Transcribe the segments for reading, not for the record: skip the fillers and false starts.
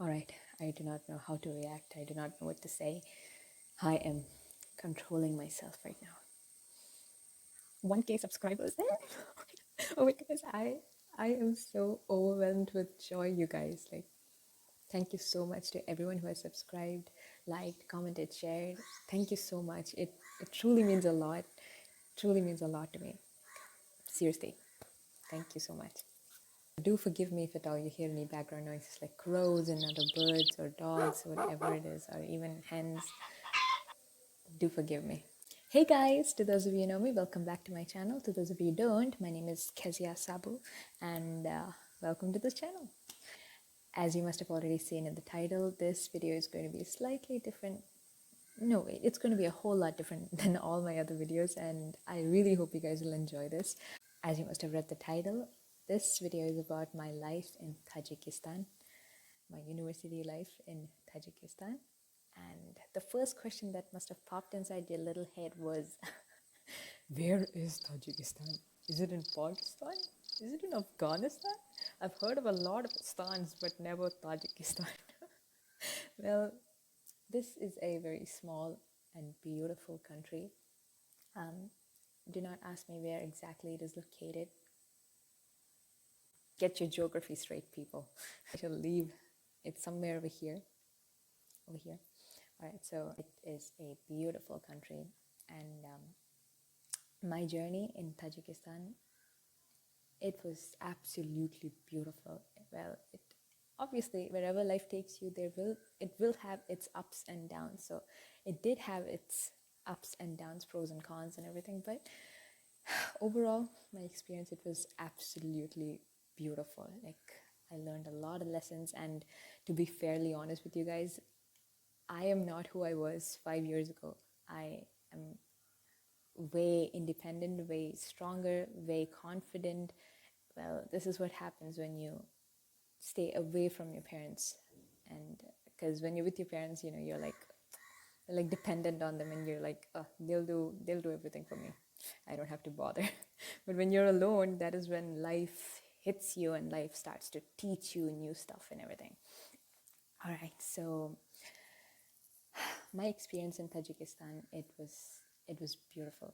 All right, I do not know how to react. I do not know what to say. I am controlling myself right now. 1K subscribers. Oh my goodness, I am so overwhelmed with joy, you guys. Like, thank you so much to everyone who has subscribed, liked, commented, shared. Thank you so much. It truly means a lot. Truly means a lot to me. Seriously, thank you so much. Do forgive me if at all you hear any background noises like crows and other birds or dogs or whatever it is, or even hens. Do forgive me. Hey guys, to those of you who know me, welcome back to my channel. To those of you who don't, my name is Keziah Sabu, and welcome to this channel. As you must have already seen in the title, this video is going to be slightly different. No, wait, it's going to be a whole lot different than all my other videos, and I really hope you guys will enjoy this. As you must have read the title, this video is about my life in Tajikistan, my university life in Tajikistan. And the first question that must have popped inside your little head was, where is Tajikistan? Is it in Pakistan? Is it in Afghanistan? I've heard of a lot of stans, but never Tajikistan. Well, this is a very small and beautiful country. Do not ask me where exactly it is located. Get your geography straight, people. I shall leave it somewhere over here. Over here. All right, so it is a beautiful country, and my journey in Tajikistan, it was absolutely beautiful. Well, it obviously wherever life takes you, it will have its ups and downs. So it did have its ups and downs, pros and cons and everything, but overall my experience, it was absolutely beautiful. Like, I learned a lot of lessons, and to be fairly honest with you guys, I am not who I was 5 years ago. I am way independent, way stronger, way confident. Well, this is what happens when you stay away from your parents. And because when you're with your parents, you're like dependent on them, and you're like, oh, they'll do everything for me. I don't have to bother. But when you're alone, that is when life hits you and life starts to teach you new stuff and everything. All right, so my experience in Tajikistan, it was beautiful.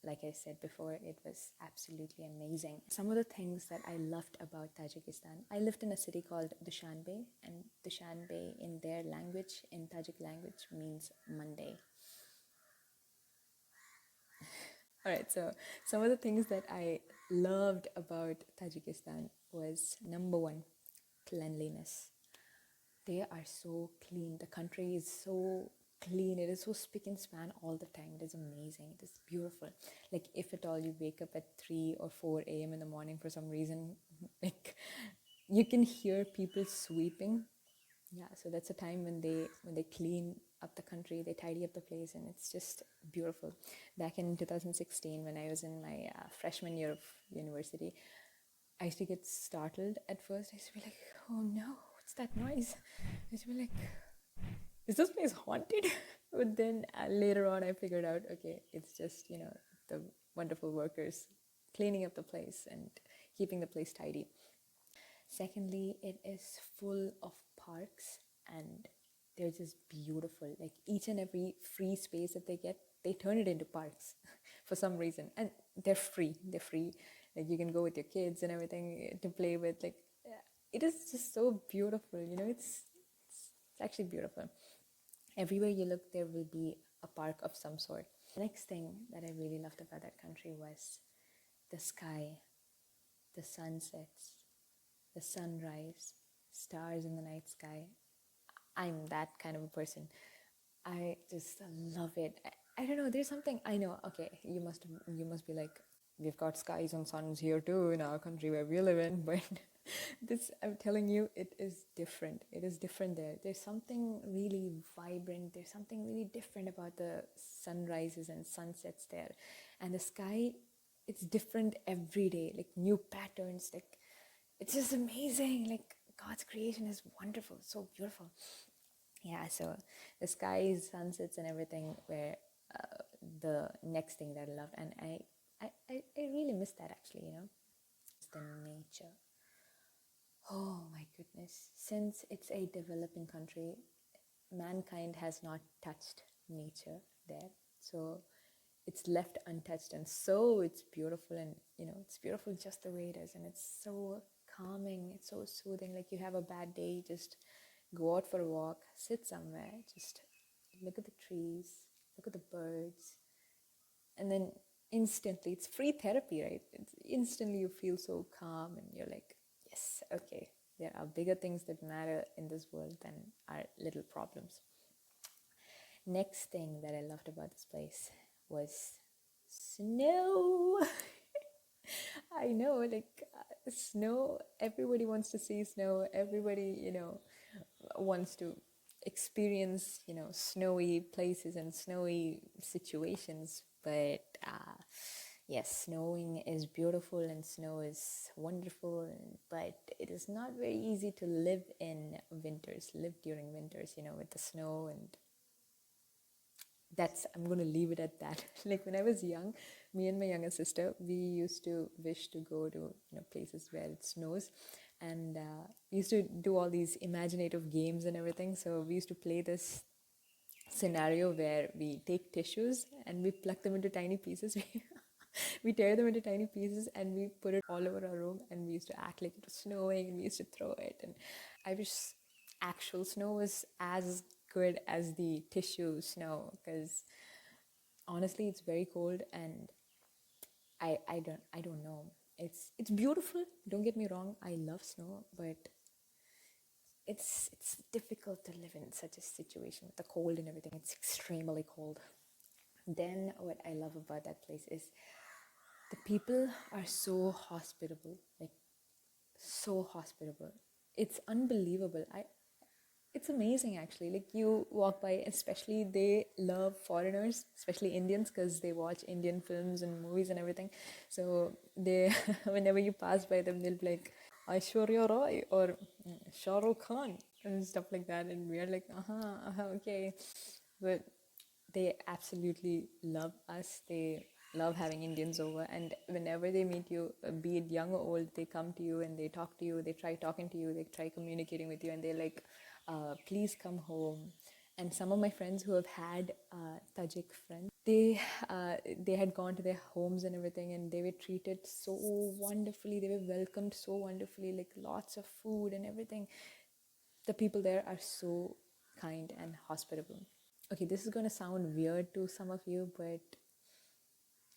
Like I said before, it was absolutely amazing. Some of the things that I loved about Tajikistan, I lived in a city called Dushanbe, and Dushanbe in their language, in Tajik language, means Monday. All right, so some of the things that I loved about Tajikistan was, number one, cleanliness. They are so clean. The country is so clean. It is so spick and span all the time. It is amazing. It is beautiful. Like, if at all you wake up at 3 or 4 a.m. in the morning for some reason, like, you can hear people sweeping. Yeah, so that's a time when they clean up the country, they tidy up the place, and it's just beautiful. Back in 2016, when I was in my freshman year of university, I used to get startled at first. I used to be like, oh no, what's that noise? I used to be like, is this place haunted? But then later on, I figured out, okay, it's just, the wonderful workers cleaning up the place and keeping the place tidy. Secondly, it is full of parks, and they're just beautiful. Like, each and every free space that they get, they turn it into parks for some reason. And they're free. They're free. Like, you can go with your kids and everything to play with. Like, it is just so beautiful. It's actually beautiful. Everywhere you look, there will be a park of some sort. The next thing that I really loved about that country was the sky, the sunsets, the sunrise, stars in the night sky. I'm that kind of a person. I just love it. I don't know. There's something I know. Okay, you must be like, we've got skies and suns here too in our country where we live in, but this, I'm telling you, it is different. It is different there. There's something really vibrant. There's something really different about the sunrises and sunsets there, and the sky. It's different every day. Like, new patterns. Like, it's just amazing. Like, God's creation is wonderful, so beautiful. Yeah, so the skies, sunsets, and everything were the next thing that I loved, and I really miss that, actually. It's the nature. Oh my goodness. Since it's a developing country, mankind has not touched nature there. So it's left untouched, and so it's beautiful, and it's beautiful just the way it is, and it's so calming, it's so soothing. Like, you have a bad day, just go out for a walk, sit somewhere, just look at the trees, look at the birds, and then instantly, it's free therapy, right? It's instantly you feel so calm, and you're like, yes, okay, there are bigger things that matter in this world than our little problems. Next thing that I loved about this place was snow. I know, like, snow, everybody wants to see snow. Everybody, wants to experience, snowy places and snowy situations. But yes, snowing is beautiful and snow is wonderful, but it is not very easy to live in winters, live during winters, with the snow. And I'm going to leave it at that. Like, when I was young, me and my younger sister, we used to wish to go to places where it snows, and we used to do all these imaginative games and everything. So we used to play this scenario where we take tissues and we pluck them into tiny pieces. We tear them into tiny pieces and we put it all over our room, and we used to act like it was snowing, and we used to throw it. And I wish actual snow was as good as the tissue snow, because honestly, it's very cold, and I don't know. It's beautiful. Don't get me wrong. I love snow, but it's difficult to live in such a situation with the cold and everything. It's extremely cold. Then what I love about that place is the people are so hospitable, like, so hospitable. It's unbelievable. It's amazing, actually. Like, you walk by, especially they love foreigners, especially Indians, because they watch Indian films and movies and everything. So they, whenever you pass by them, they'll be like, Aishwarya Roy or Shah Rukh Khan and stuff like that. And we are like, okay. But they absolutely love us. They love having Indians over, and whenever they meet you, be it young or old, they come to you and they talk to you. They try talking to you. They try communicating with you, and they're like, "Please come home." And some of my friends who have had Tajik friends, they had gone to their homes and everything, and they were treated so wonderfully. They were welcomed so wonderfully, like lots of food and everything. The people there are so kind and hospitable. Okay, this is going to sound weird to some of you, but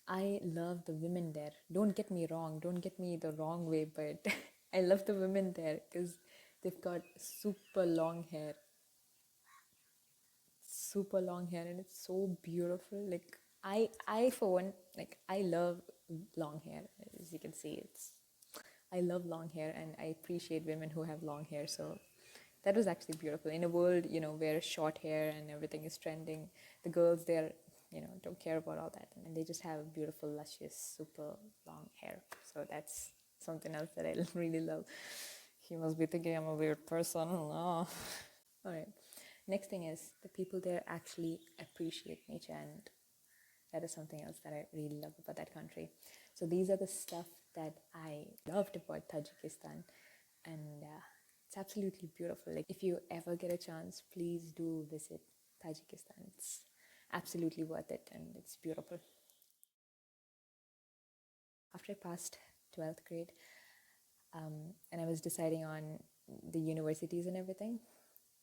I love the women there. Don't get me wrong, don't get me the wrong way, but I love the women there because they've got super long hair, and it's so beautiful. Like, I for one, like, I love long hair. As you can see, I love long hair, and I appreciate women who have long hair. So that was actually beautiful. In a world, where short hair and everything is trending, the girls there, don't care about all that, and they just have beautiful, luscious, super long hair. So that's something else that I really love. He must be thinking I'm a weird person. No. All right. Next thing is the people there actually appreciate nature, and that is something else that I really love about that country. So these are the stuff that I loved about Tajikistan, and it's absolutely beautiful. Like, if you ever get a chance, please do visit Tajikistan. It's absolutely worth it, and it's beautiful. After I passed 12th grade, and I was deciding on the universities and everything,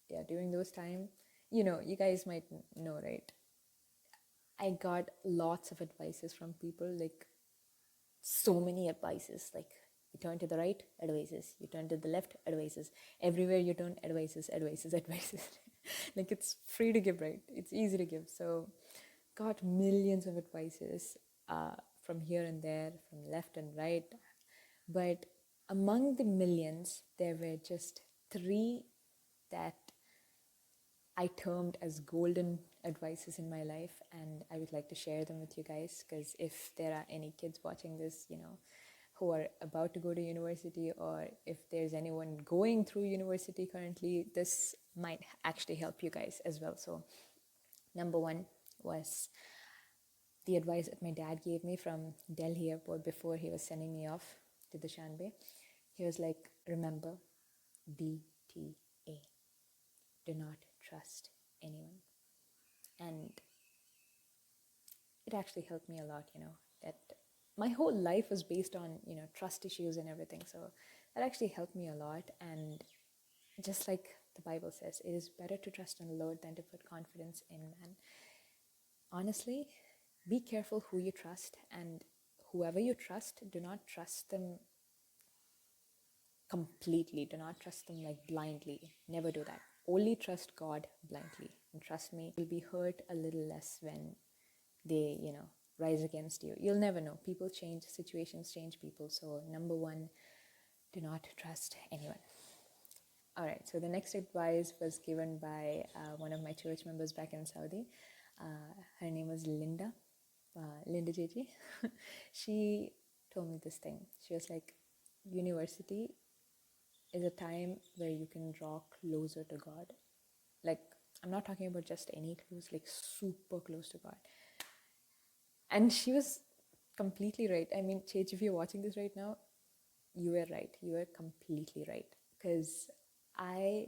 yeah, during those time, you guys might know, right? I got lots of advices from people, like, so many advices. Like, you turn to the right, advices. You turn to the left, advices. Everywhere you turn, advices, advices, advices. Like, it's free to give, right? It's easy to give. So, got millions of advices from here and there, from left and right. But among the millions, there were just three that I termed as golden advices in my life, and I would like to share them with you guys, because if there are any kids watching this, who are about to go to university, or if there's anyone going through university currently, this might actually help you guys as well. So, number one was the advice that my dad gave me from Delhi airport before he was sending me off to Dushanbe. He was like, remember, DTA. Do not trust anyone. And it actually helped me a lot, that my whole life was based on, trust issues and everything. So that actually helped me a lot. And just like the Bible says, it is better to trust in the Lord than to put confidence in man. Honestly, be careful who you trust, and whoever you trust, do not trust them completely. Do not trust them like blindly. Never do that. Only trust God blindly. And trust me, you'll be hurt a little less when they, rise against you. You'll never know. People change, situations change people. So, number one, do not trust anyone. All right, so the next advice was given by one of my church members back in Saudi. Her name was Linda, Linda JJ. She told me this thing. She was like, university is a time where you can draw closer to God. Like, I'm not talking about just any close, like super close to God. And she was completely right. I mean, Chej, if you're watching this right now, you were right. You were completely right. Because I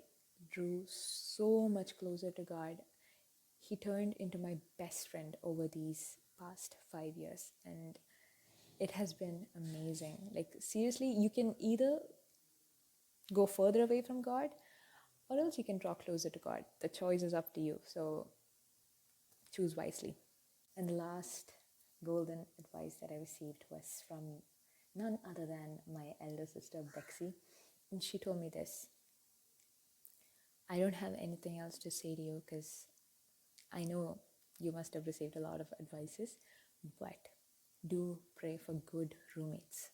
drew so much closer to God. He turned into my best friend over these past 5 years. And it has been amazing. Like, seriously, you can either go further away from God, or else you can draw closer to God. The choice is up to you. So choose wisely. And the last golden advice that I received was from none other than my elder sister, Bexy. And she told me this: I don't have anything else to say to you because I know you must have received a lot of advices, but do pray for good roommates.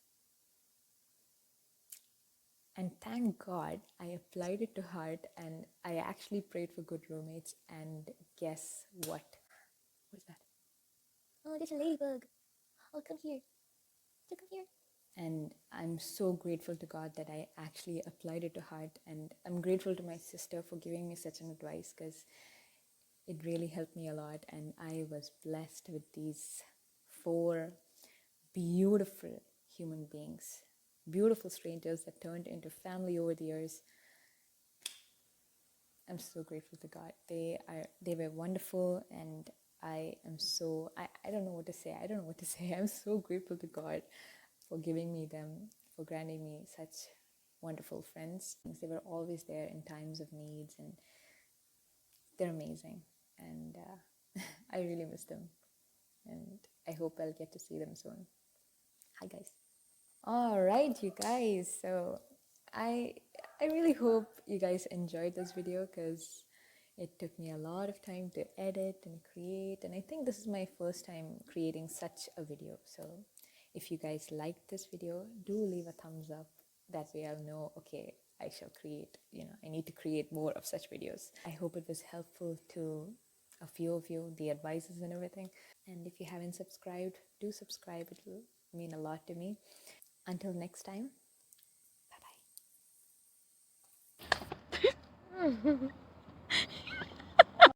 And thank God I applied it to heart, and I actually prayed for good roommates. And guess what? What's that? Oh, there's a ladybug. Oh, come here. So come here. And I'm so grateful to God that I actually applied it to heart. And I'm grateful to my sister for giving me such an advice, because it really helped me a lot. And I was blessed with these 4 beautiful human beings, beautiful strangers that turned into family over the years. I'm so grateful to God. They were wonderful, and I don't know what to say. I don't know what to say. I'm so grateful to God for giving me them, for granting me such wonderful friends. They were always there in times of needs, and they're amazing. And I really miss them, and I hope I'll get to see them soon. Hi, guys. All right, you guys. So I I really hope you guys enjoyed this video, because it took me a lot of time to edit and create, and I think this is my first time creating such a video. So if you guys liked this video, do leave a thumbs up. That way I'll know, okay, I shall create, I need to create more of such videos. I hope it was helpful to a few of you, the advices and everything. And if you haven't subscribed, do subscribe. It will mean a lot to me. Until next time, bye bye.